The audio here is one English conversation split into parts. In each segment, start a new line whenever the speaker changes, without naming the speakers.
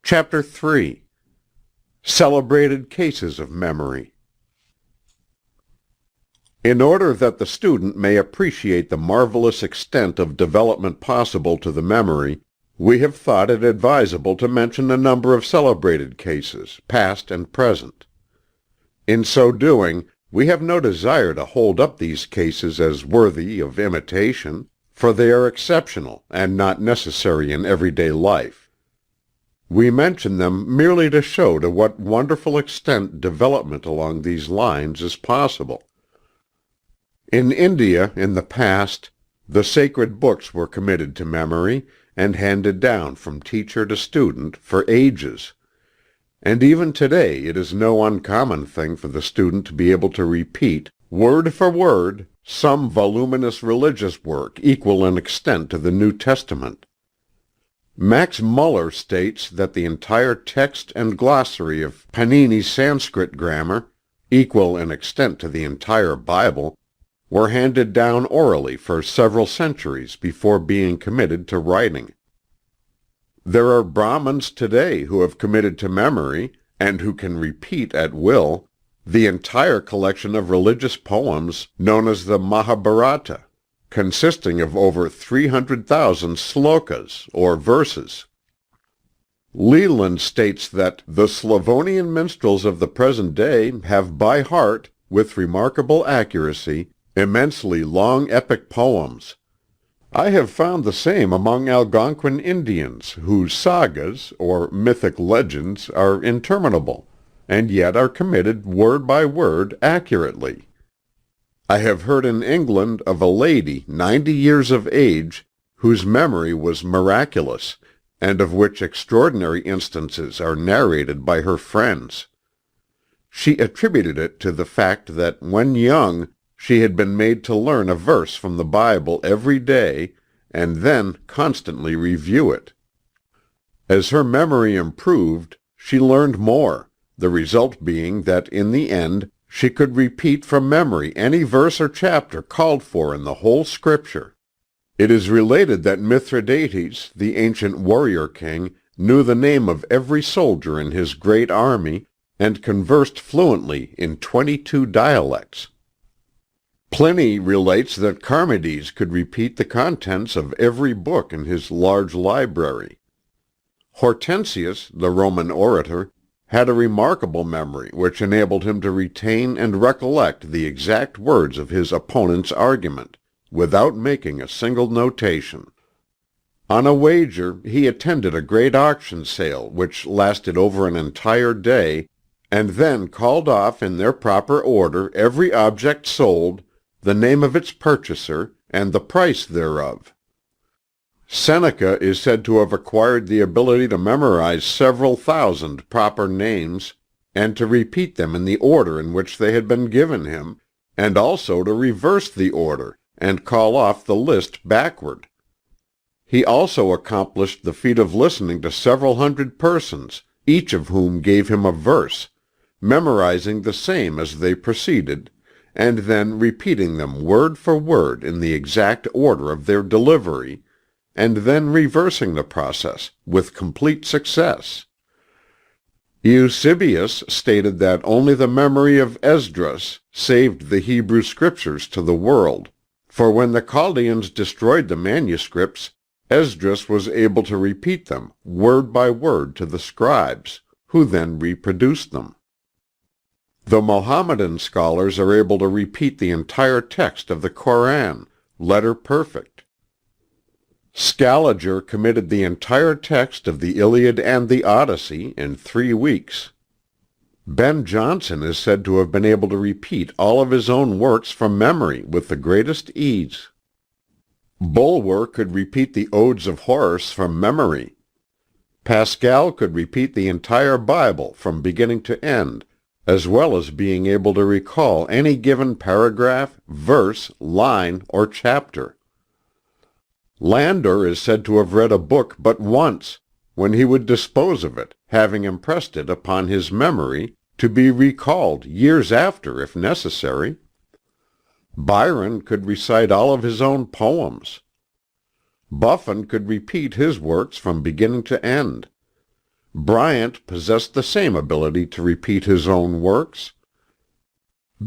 Chapter 3. Celebrated Cases of Memory. In order that the student may appreciate the marvelous extent of development possible to the memory, we have thought it advisable to mention a number of celebrated cases, past and present. In so doing, we have no desire to hold up these cases as worthy of imitation, for they are exceptional and not necessary in everyday life. We mention them merely to show to what wonderful extent development along these lines is possible. In India, in the past, the sacred books were committed to memory and handed down from teacher to student for ages. And even today it is no uncommon thing for the student to be able to repeat, word for word, some voluminous religious work equal in extent to the New Testament. Max Muller states that the entire text and glossary of Panini's Sanskrit grammar, equal in extent to the entire Bible, were handed down orally for several centuries before being committed to writing. There are Brahmins today who have committed to memory, and who can repeat at will, the entire collection of religious poems known as the Mahabharata, consisting of over 300,000 slokas, or verses. Leland states that the Slavonian minstrels of the present day have by heart, with remarkable accuracy, immensely long epic poems. I have found the same among Algonquin Indians, whose sagas, or mythic legends, are interminable, and yet are committed word by word accurately. I have heard in England of a lady 90 years of age, whose memory was miraculous, and of which extraordinary instances are narrated by her friends. She attributed it to the fact that when young she had been made to learn a verse from the Bible every day, and then constantly review it. As her memory improved, she learned more, the result being that in the end she could repeat from memory any verse or chapter called for in the whole Scripture. It is related that Mithridates, the ancient warrior king, knew the name of every soldier in his great army, and conversed fluently in 22 dialects. Pliny relates that Charmides could repeat the contents of every book in his large library. Hortensius, the Roman orator, had a remarkable memory which enabled him to retain and recollect the exact words of his opponent's argument, without making a single notation. On a wager he attended a great auction sale which lasted over an entire day, and then called off in their proper order every object sold, the name of its purchaser, and the price thereof. Seneca is said to have acquired the ability to memorize several thousand proper names, and to repeat them in the order in which they had been given him, and also to reverse the order, and call off the list backward. He also accomplished the feat of listening to several hundred persons, each of whom gave him a verse, memorizing the same as they proceeded, and then repeating them word for word in the exact order of their delivery, and then reversing the process, with complete success. Eusebius stated that only the memory of Esdras saved the Hebrew Scriptures to the world, for when the Chaldeans destroyed the manuscripts, Esdras was able to repeat them word by word to the scribes, who then reproduced them. The Mohammedan scholars are able to repeat the entire text of the Koran, letter perfect. Scaliger committed the entire text of the Iliad and the Odyssey in 3 weeks. Ben Jonson is said to have been able to repeat all of his own works from memory with the greatest ease. Bulwer could repeat the Odes of Horace from memory. Pascal could repeat the entire Bible from beginning to end, as well as being able to recall any given paragraph, verse, line, or chapter. Landor is said to have read a book but once, when he would dispose of it, having impressed it upon his memory, to be recalled years after if necessary. Byron could recite all of his own poems. Buffon could repeat his works from beginning to end. Bryant possessed the same ability to repeat his own works.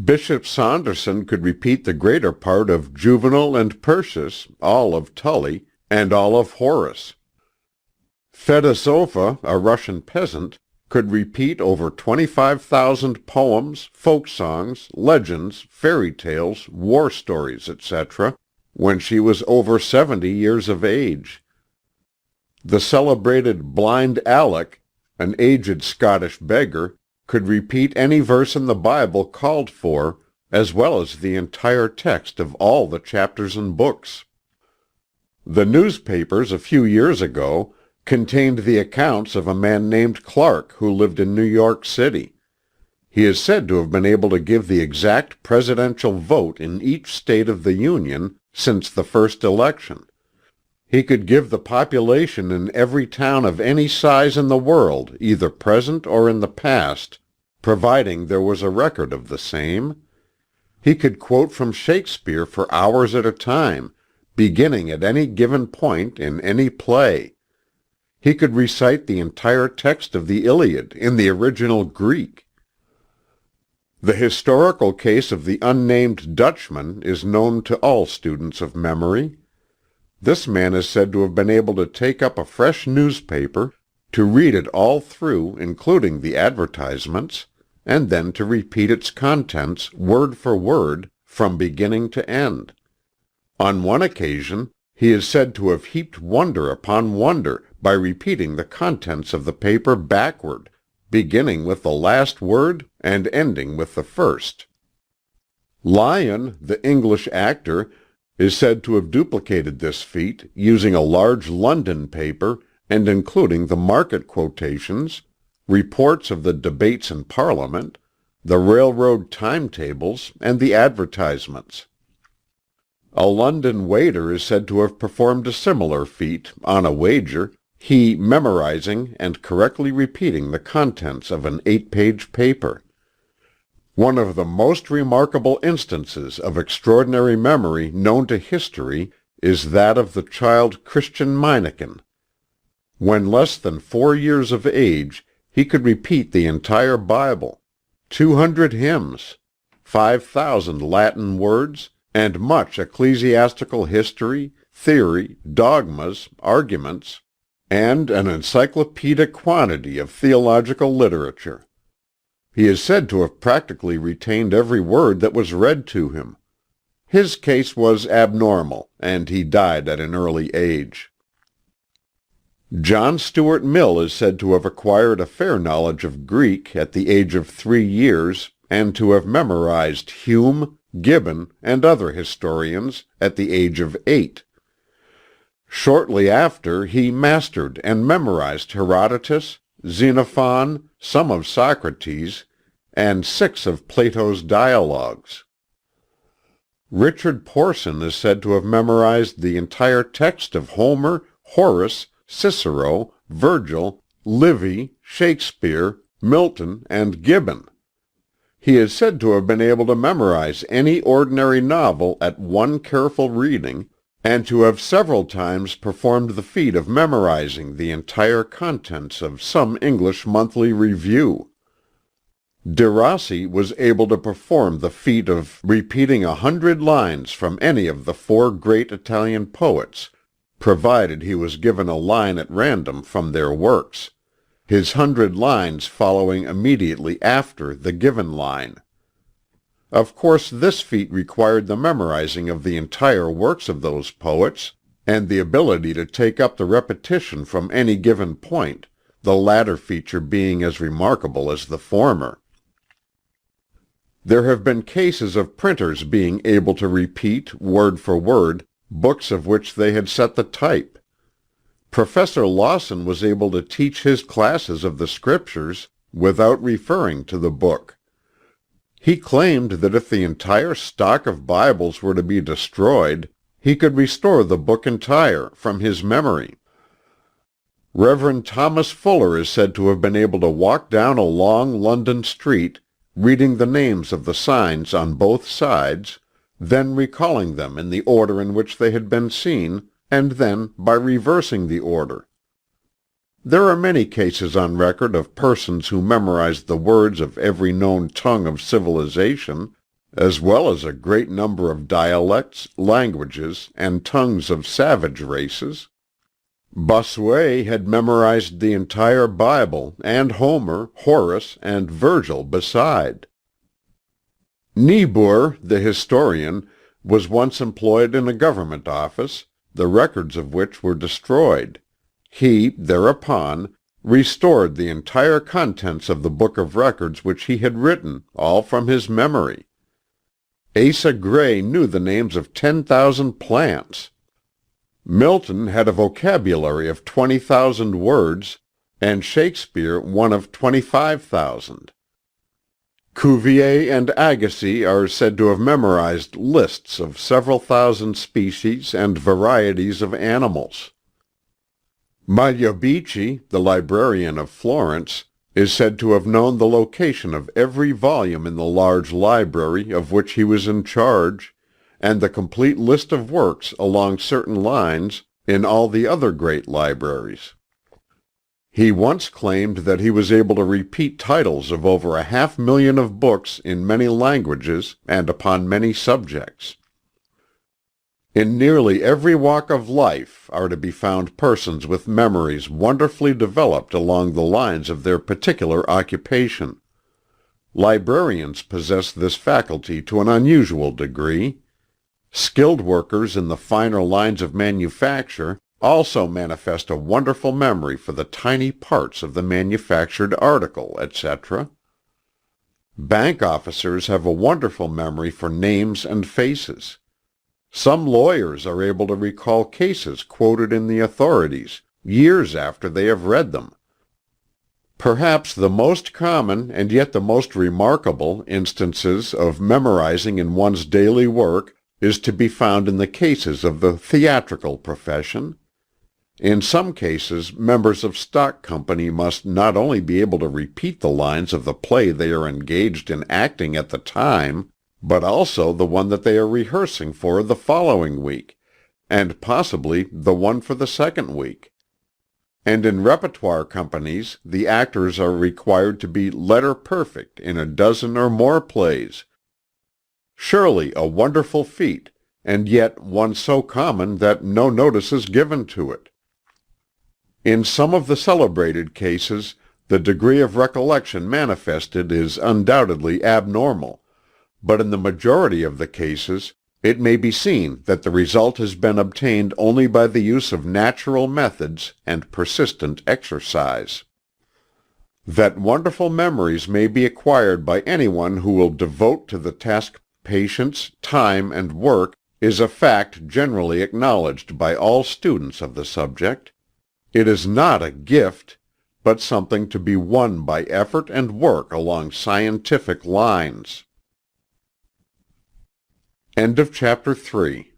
Bishop Saunderson could repeat the greater part of Juvenal and Persius, all of Tully, and all of Horace. Fedosova, a Russian peasant, could repeat over 25,000 poems, folk songs, legends, fairy tales, war stories, etc., when she was over 70 years of age. The celebrated Blind Alec, an aged Scottish beggar, could repeat any verse in the Bible called for, as well as the entire text of all the chapters and books. The newspapers a few years ago contained the accounts of a man named Clark who lived in New York City. He is said to have been able to give the exact presidential vote in each state of the Union since the first election. He could give the population in every town of any size in the world, either present or in the past, providing there was a record of the same. He could quote from Shakespeare for hours at a time, beginning at any given point in any play. He could recite the entire text of the Iliad in the original Greek. The historical case of the unnamed Dutchman is known to all students of memory. This man is said to have been able to take up a fresh newspaper, to read it all through, including the advertisements, and then to repeat its contents, word for word, from beginning to end. On one occasion, he is said to have heaped wonder upon wonder by repeating the contents of the paper backward, beginning with the last word and ending with the first. Lyon, the English actor, is said to have duplicated this feat using a large London paper and including the market quotations, reports of the debates in Parliament, the railroad timetables, and the advertisements. A London waiter is said to have performed a similar feat, on a wager, he memorizing and correctly repeating the contents of an 8-page paper. One of the most remarkable instances of extraordinary memory known to history is that of the child Christian Meineken. When less than 4 years of age, he could repeat the entire Bible, 200 hymns, 5,000 Latin words, and much ecclesiastical history, theory, dogmas, arguments, and an encyclopedic quantity of theological literature. He is said to have practically retained every word that was read to him. His case was abnormal, and he died at an early age. John Stuart Mill is said to have acquired a fair knowledge of Greek at the age of 3 years, and to have memorized Hume, Gibbon, and other historians at the age of 8. Shortly after, he mastered and memorized Herodotus, Xenophon, some of Socrates, and 6 of Plato's dialogues. Richard Porson is said to have memorized the entire text of Homer, Horace, Cicero, Virgil, Livy, Shakespeare, Milton, and Gibbon. He is said to have been able to memorize any ordinary novel at one careful reading, and to have several times performed the feat of memorizing the entire contents of some English monthly review. De Rossi was able to perform the feat of repeating 100 lines from any of the 4 great Italian poets, provided he was given a line at random from their works, his 100 lines following immediately after the given line. Of course, this feat required the memorizing of the entire works of those poets, and the ability to take up the repetition from any given point, the latter feature being as remarkable as the former. There have been cases of printers being able to repeat, word for word, books of which they had set the type. Professor Lawson was able to teach his classes of the Scriptures without referring to the book. He claimed that if the entire stock of Bibles were to be destroyed, he could restore the book entire from his memory. Reverend Thomas Fuller is said to have been able to walk down a long London street, reading the names of the signs on both sides, then recalling them in the order in which they had been seen, and then by reversing the order. There are many cases on record of persons who memorized the words of every known tongue of civilization, as well as a great number of dialects, languages, and tongues of savage races. Bossuet had memorized the entire Bible, and Homer, Horace, and Virgil beside. Niebuhr, the historian, was once employed in a government office, the records of which were destroyed. He, thereupon, restored the entire contents of the book of records which he had written, all from his memory. Asa Gray knew the names of 10,000 plants. Milton had a vocabulary of 20,000 words, and Shakespeare one of 25,000. Cuvier and Agassiz are said to have memorized lists of several thousand species and varieties of animals. Magliabechi, the librarian of Florence, is said to have known the location of every volume in the large library of which he was in charge, and the complete list of works along certain lines in all the other great libraries. He once claimed that he was able to repeat titles of over 500,000 of books in many languages and upon many subjects. In nearly every walk of life are to be found persons with memories wonderfully developed along the lines of their particular occupation. Librarians possess this faculty to an unusual degree. Skilled workers in the finer lines of manufacture also manifest a wonderful memory for the tiny parts of the manufactured article, etc. Bank officers have a wonderful memory for names and faces. Some lawyers are able to recall cases quoted in the authorities, years after they have read them. Perhaps the most common, and yet the most remarkable, instances of memorizing in one's daily work is to be found in the cases of the theatrical profession. In some cases, members of stock company must not only be able to repeat the lines of the play they are engaged in acting at the time, but also the one that they are rehearsing for the following week, and possibly the one for the second week. And in repertoire companies, the actors are required to be letter perfect in a dozen or more plays. Surely a wonderful feat, and yet one so common that no notice is given to it. In some of the celebrated cases, the degree of recollection manifested is undoubtedly abnormal, but in the majority of the cases, it may be seen that the result has been obtained only by the use of natural methods and persistent exercise. That wonderful memories may be acquired by anyone who will devote to the task patience, time, and work is a fact generally acknowledged by all students of the subject. It is not a gift, but something to be won by effort and work along scientific lines. End of chapter 3.